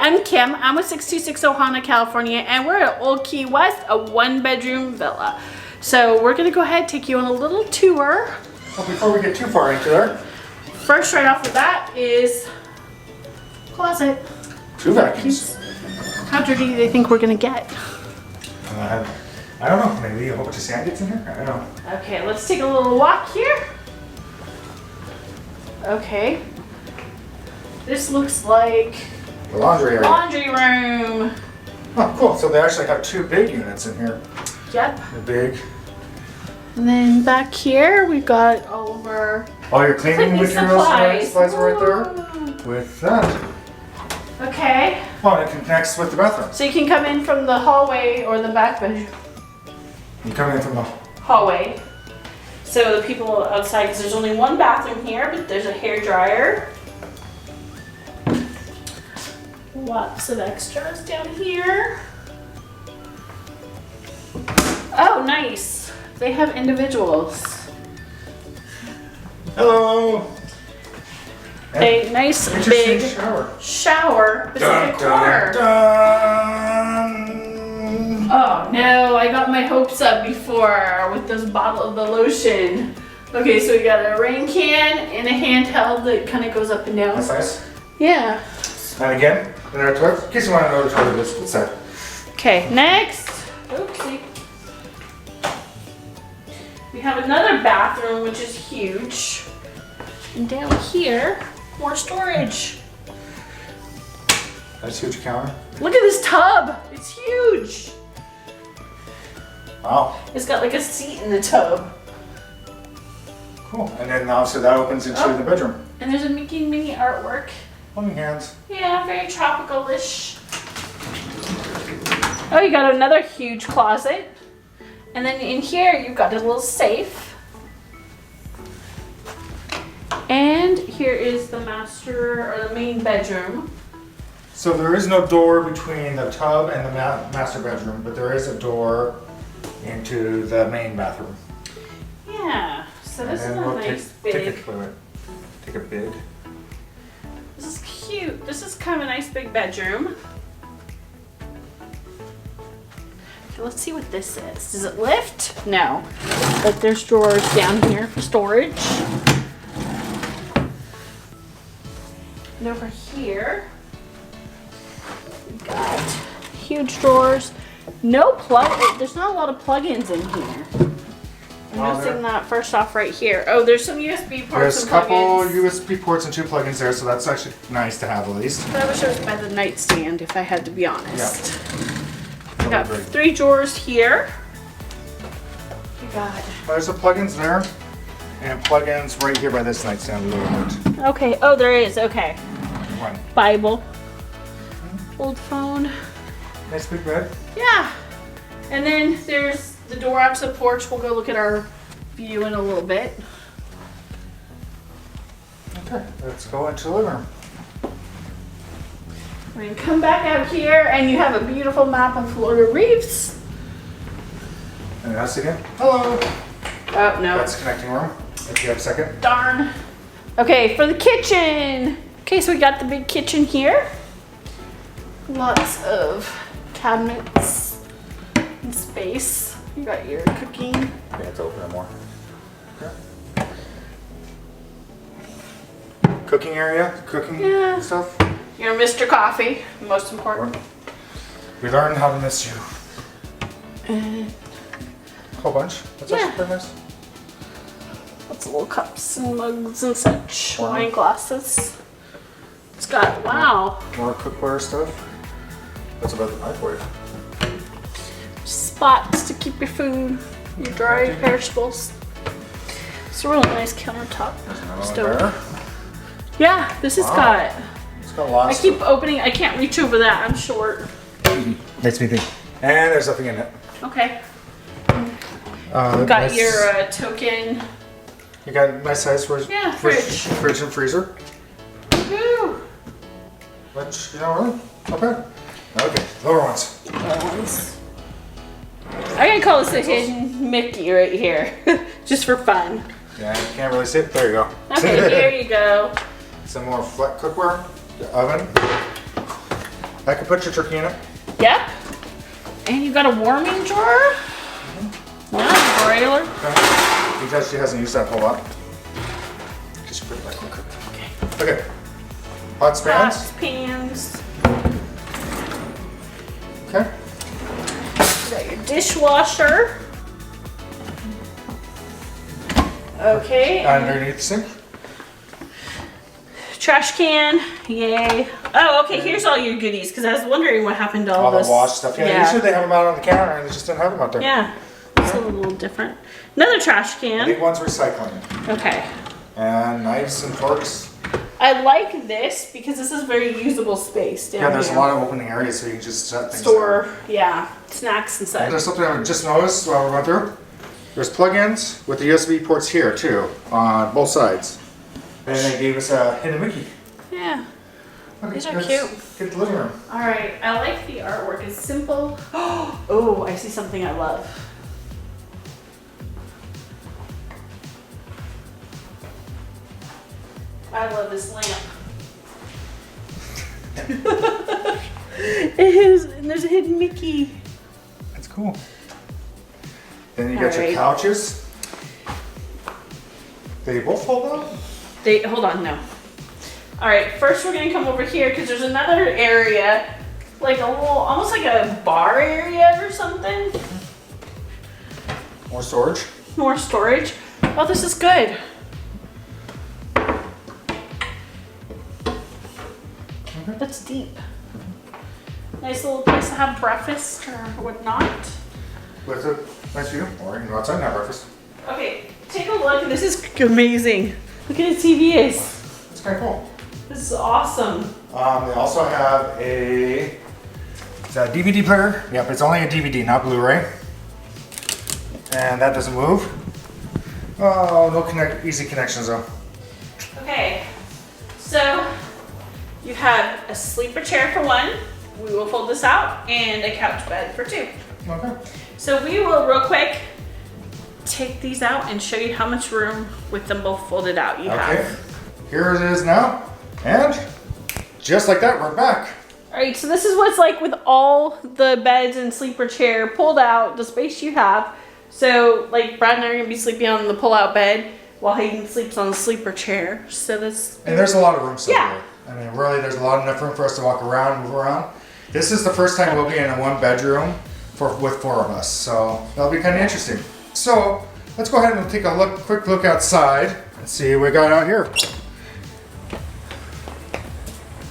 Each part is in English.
I'm Kim. I'm with 626 Ohana, California, and we're at Old Key West, a 1-bedroom villa. So we're gonna go ahead and take you on a little tour. Well, before we get too far into there, first, right off the bat is closet. 2 vacuums. How dirty do they think we're gonna get? I don't know. Maybe a whole bunch of sand gets in here. I don't know. Okay, let's take a little walk here. Okay. This looks like The laundry area. laundry room. Oh, cool. So they actually have 2 big units in here. Yep. They're big. And then back here we've got all of our All your cleaning materials supplies right there. Ooh. With that. Okay. Oh, and it connects with the bathroom. So you can come in from the hallway or the back bedroom. You come in from the Hallway. So the people outside, because there's only 1 bathroom here, but there's a hair dryer. Lots of extras down here. Oh, nice. They have individuals. hello. A nice Interesting big shower. shower, but it's in a Dun, corner. dun. Oh no, I got my hopes up before with this bottle of the lotion. Okay, so we got a rain can and a handheld that kind of goes up and down. That's nice. Yeah. And again, in our toilet, in case you want to know which toilet it is, it's that. Okay, next. Oopsie. We have another bathroom, which is huge. And down here, more storage. That's a huge counter. Look at this tub. It's huge. Wow. It's got like a seat in the tub. Cool. And then obviously that opens into the bedroom. And there's a Mickey and Minnie artwork. Holding hands. Yeah, very tropical-ish. Oh, you got another huge closet. And then in here, you've got a little safe. And here is the master, or the main bedroom. So there is no door between the tub and the master bedroom, but there is a door into the main bathroom. Yeah, so this is a nice take big, a big. this is cute. This is kind of a nice big bedroom. Okay, let's see what this is. Does it lift? No, but there's drawers down here for storage. And over here, we've got huge drawers. No plug, there's not a lot of plug-ins in here. I'm noticing that first off right here. Oh, there's some USB ports There's a and couple plug-ins. USB ports and 2 plugins there, so that's actually nice to have at least. But I wish I was by the nightstand if I had to be honest. Yeah. We got 3 drawers here. We got. There's the plugins there, and plugins right here by this nightstand a little bit. Okay. Oh, there is. Okay. One. Bible. Old phone. Nice big bed. Yeah. And then there's the door out to the porch. We'll go look at our view in a little bit. Okay, let's go into the living room. We're gonna come back out here, and you have a beautiful map of Florida Reefs. And that's again. Hello. Oh no. That's the connecting room. If you have a second. Darn. Okay, for the kitchen. Okay, so we got the big kitchen here. Lots of cabinets and space. You got your cooking. Yeah, it's open it more. Okay. Cooking area, cooking Yeah. stuff. Your Mr. Coffee, most important. We learned how to miss you. And A whole bunch. That's Yeah. actually pretty nice. lots of little cups and mugs and such. Wow. Wine glasses. It's got, wow, More cookware stuff. That's about the microwave. spots to keep your food, your dried vegetables. It's a really nice countertop Another one stove. there. Yeah, this has Wow. got, It's got I lots. keep opening, I can't reach over that, I'm short. Makes me think. And there's nothing in it. Okay. Got nice- your token. You got nice size fridge. Yeah, fridge. Fridge and freezer. Woo! Which, you know, really, not bad. Okay, lower ones. Ones. I'm gonna call this a hidden Mickey right here, just for fun. Yeah, you can't really see it. There you go. Okay, here you go. Some more flat cookware. The oven. I can put your turkey in it. Yep. And you got a warming drawer. Yeah, broiler. Okay. Because she hasn't used that whole lot. Just put it back quicker. Okay. Pots, pans. Pots, pans. Okay. You got your dishwasher. Okay. Underneath the sink. Trash can. Yay. Oh, okay. Here's all your goodies because I was wondering what happened to all All this. the wash stuff. Yeah, usually they have them out on the counter and they just didn't have them out there. Yeah. It's a little different. Another trash I can. think one's recycling. Okay. And knives and forks. I like this because this is very usable space down Yeah, there's here. a lot of opening areas so you can just set things Store, there. yeah, snacks and such. There's something I just noticed while we're going through. There's plug-ins with the USB ports here too, on both sides. And they gave us a hidden Mickey. Yeah. Okay, These are let's cute. Get the living room. All right, I like the artwork. It's simple. Oh, I see something I love. I love this lamp. It is, and there's a hidden Mickey. That's cool. Then you got your Alright. couches. They both fold out? Hold on, no. All right, first we're gonna come over here because there's another area, like a little, almost like a bar area or something. More storage. More storage. Oh, this is good. Okay. That's deep. Nice little place to have breakfast or whatnot. With a nice view. Or you can go outside and have breakfast. Okay, take a look. This is amazing. Look at the TVs. It's kind of cool. This is awesome. They also have it's a DVD player. Yep, it's only a DVD, not Blu-ray. And that doesn't move. Oh, no easy connections though. Okay, so you have a sleeper chair for one. We will fold this out, and a couch bed for two. Okay. So we will real quick take these out and show you how much room with them both folded out you Okay. have. Here it is now. And just like that, we're back. All right, so this is what it's like with all the beds and sleeper chair pulled out, the space you have. So like Brad and I are gonna be sleeping on the pull-out bed while Hayden sleeps on the sleeper chair. So that's And there's a lot of room still Yeah. here. I mean, really, there's a lot enough room for us to walk around, move around. This is the first time we'll be in a one bedroom with four of us. So that'll be kind of interesting. So let's go ahead and take a quick look outside and see what we got out here.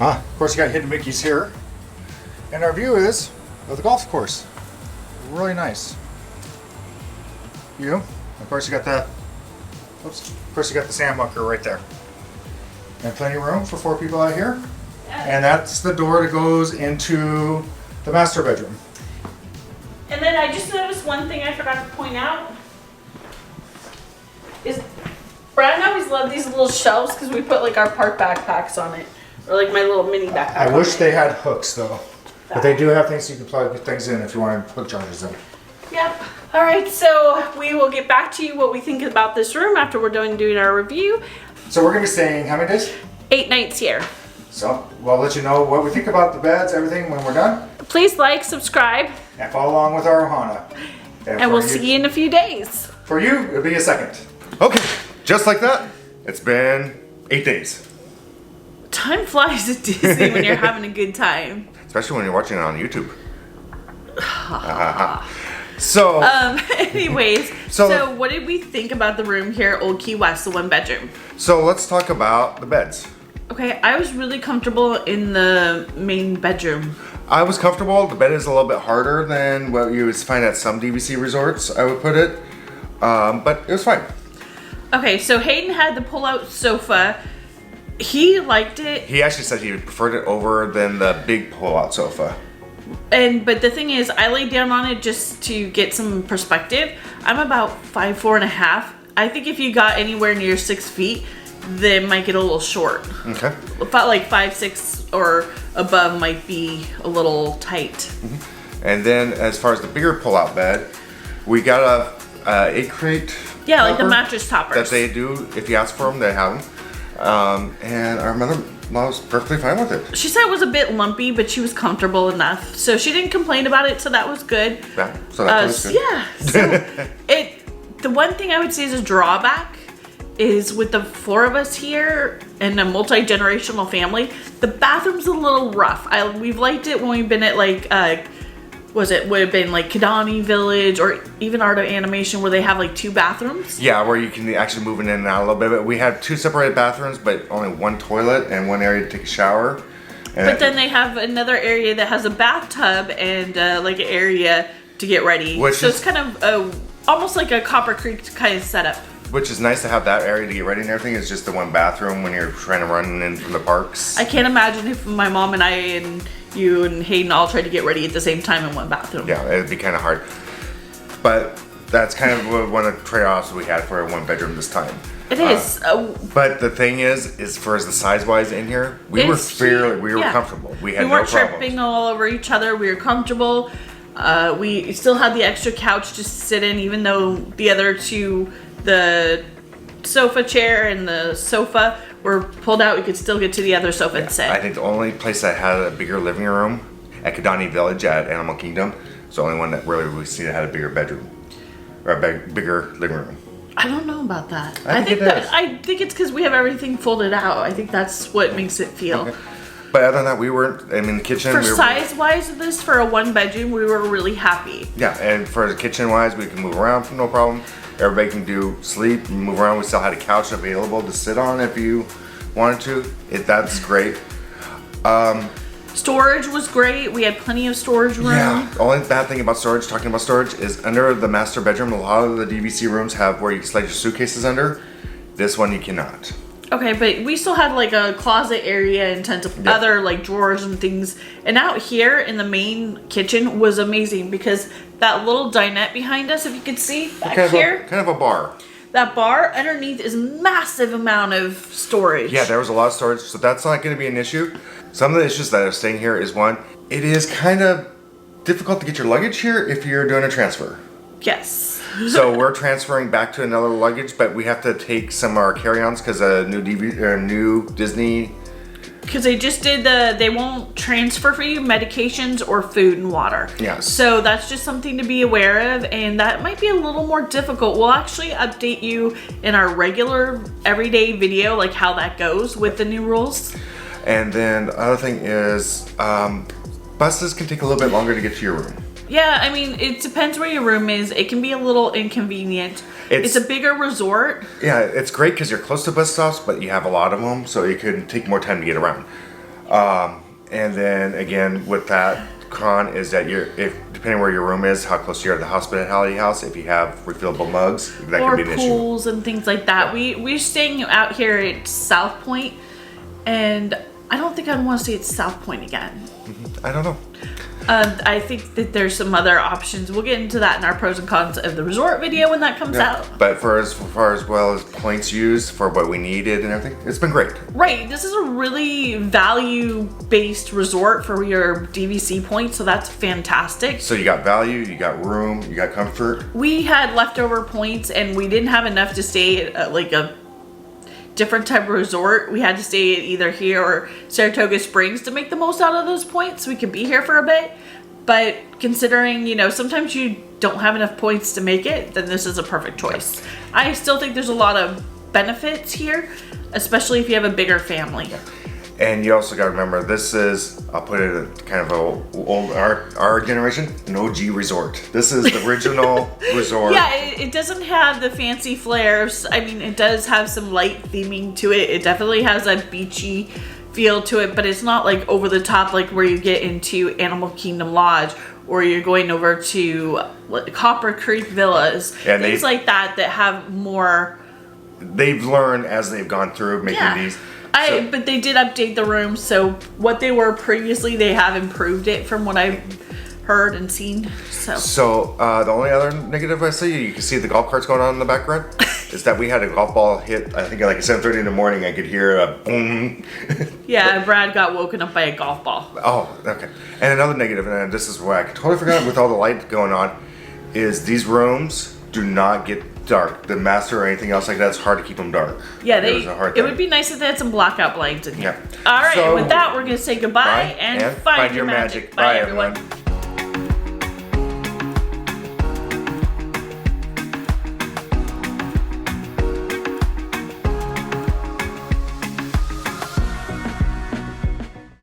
Of course, you got hidden Mickeys here. And our view is of the golf course. Really nice. View. Of course, you got the sand bunker right there. And plenty of room for four people out here. And that's the door that goes into the master bedroom. And then I just noticed one thing I forgot to point out is Brad and I always love these little shelves because we put like our park backpacks on it, or like my little mini backpack. I on wish it. they had hooks though. But they do have things you can plug things in if you want to hook chargers in. Yep. All right, so we will get back to you what we think about this room after we're done doing our review. So we're going to be staying how many days? 8 nights here. So we'll let you know what we think about the beds, everything when we're done. Please like, subscribe, And follow along with our Ohana. and we'll see you in a few days. For you, it'll be a second. Okay, just like that, it's been 8 days. Time flies at Disney when you're having a good time. Especially when you're watching it on YouTube. So, Anyways, So- so what did we think about the room here at Old Key West, the one bedroom? so let's talk about the beds. Okay, I was really comfortable in the main bedroom. I was comfortable. The bed is a little bit harder than what you would find at some DVC resorts, I would put it. But it was fine. Okay, so Hayden had the pull-out sofa. He liked it, He actually said he preferred it over than the big pull-out sofa. but the thing is, I laid down on it just to get some perspective. I'm about 5'4.5". I think if you got anywhere near 6 feet, they might get a little short. Okay. About like 5'6" or above might be a little tight. And then as far as the bigger pull-out bed, we got a 8 crate. Yeah, like the topper mattress toppers. that they do. If you ask for them, they have them. And our I was perfectly fine with it. She said it was a bit lumpy, but she was comfortable enough. So she didn't complain about it, so that was good. Yeah, so that was good. Yeah. So the one thing I would say is a drawback is with the 4 of us here and a multi-generational family, the bathroom's a little rough. We've liked it when we've been at like would have been like Kidani Village or even Art of Animation where they have like 2 bathrooms. Yeah, where you can actually move in and out a little bit. But we have 2 separated bathrooms, but only 1 toilet and 1 area to take a shower. And But then they have another area that has a bathtub and like an area to get ready. So it's kind of almost like a Copper Creek kind of setup. Which is nice to have that area to get ready and everything. It's just the 1 bathroom when you're trying to run in from the parks. I can't imagine if my mom and I and you and Hayden all tried to get ready at the same time in 1 bathroom. Yeah, it'd be kind of hard. But that's kind of one of the trade-offs we had for a 1 bedroom this time. It is. But the thing is for as the size-wise in here, we were comfortable. We had no weren't problems. tripping all over each other. We were comfortable. We still had the extra couch to sit in, even though the other 2, the sofa chair and the sofa were pulled out. We could still get to the other sofa and sit. I think the only place that had a bigger living room at Kidani Village at Animal Kingdom is the only one that really we see that had a bigger bedroom or a bigger living room. I don't know about that. I think it is. I think it's because we have everything folded out. I think that's what makes it feel. Okay. But other than that, we weren't. I mean, the kitchen. For size-wise of this, for a 1 bedroom, we were really happy. Yeah, and for the kitchen-wise, we can move around no problem. Everybody can sleep, and move around. We still had a couch available to sit on if you wanted to. That's great. Storage was great. We had plenty of storage room. Yeah. The only bad thing about storage, talking about storage, is under the master bedroom, a lot of the DVC rooms have where you can slide your suitcases under. This one you cannot. Okay, but we still had like a closet area and tons of other like drawers and things. And out here in the main kitchen was amazing because that little dinette behind us, if you could see back here. Kind of a bar. That bar underneath is massive amount of storage. Yeah, there was a lot of storage, so that's not going to be an issue. Some of the issues that are staying here is one, it is kind of difficult to get your luggage here if you're doing a transfer. Yes. So we're transferring back to another luggage, but we have to take some of our carry-ons because a new Disney. Because they just did they won't transfer for you medications or food and water. Yes. So that's just something to be aware of, and that might be a little more difficult. We'll actually update you in our regular everyday video, like how that goes with the new rules. And then the other thing is buses can take a little bit longer to get to your room. Yeah, I mean, it depends where your room is. It can be a little inconvenient. It's a bigger resort. Yeah, it's great because you're close to bus stops, but you have a lot of them, so it can take more time to get around. And then again, with that con is that depending where your room is, how close you are to the hospitality house, if you have refillable mugs, that or could be an issue. Pools and things like that. We're staying out here at South Point, and I don't think I'd want to stay at South Point again. I don't know. I think that there's some other options. We'll get into that in our pros and cons of the resort video when that comes out. But for as far as well as points used for what we needed and everything, it's been great. Right. This is a really value-based resort for your DVC points, so that's fantastic. So you got value, you got room, you got comfort. We had leftover points, and we didn't have enough to stay at like a different type of resort. We had to stay at either here or Saratoga Springs to make the most out of those points so we could be here for a bit. But considering, sometimes you don't have enough points to make it, then this is a perfect choice. I still think there's a lot of benefits here, especially if you have a bigger family. Yeah. And you also got to remember, this is, I'll put it in kind of old our generation, an OG resort. This is the original resort. Yeah, it doesn't have the fancy flares. I mean, it does have some light theming to it. It definitely has a beachy feel to it, but it's not like over the top like where you get into Animal Kingdom Lodge or you're going over to Copper Creek Villas. And things like that have more. They've learned as they've gone through making these. But they did update the rooms, so what they were previously, they have improved it from what I've heard and seen. So the only other negative I see, you can see the golf carts going on in the background, is that we had a golf ball hit, I think at like 7:30 in the morning, I could hear a boom. Yeah, Brad got woken up by a golf ball. Oh, okay. And another negative, and this is why I totally forgot with all the light going on, is these rooms do not get dark. The master or anything else like that, it's hard to keep them dark. Yeah, It was a hard it thing. would be nice if they had some blackout blinds in here. Yeah. All right, So- and with that, we're gonna say goodbye Bye, and find your magic. Bye, everyone.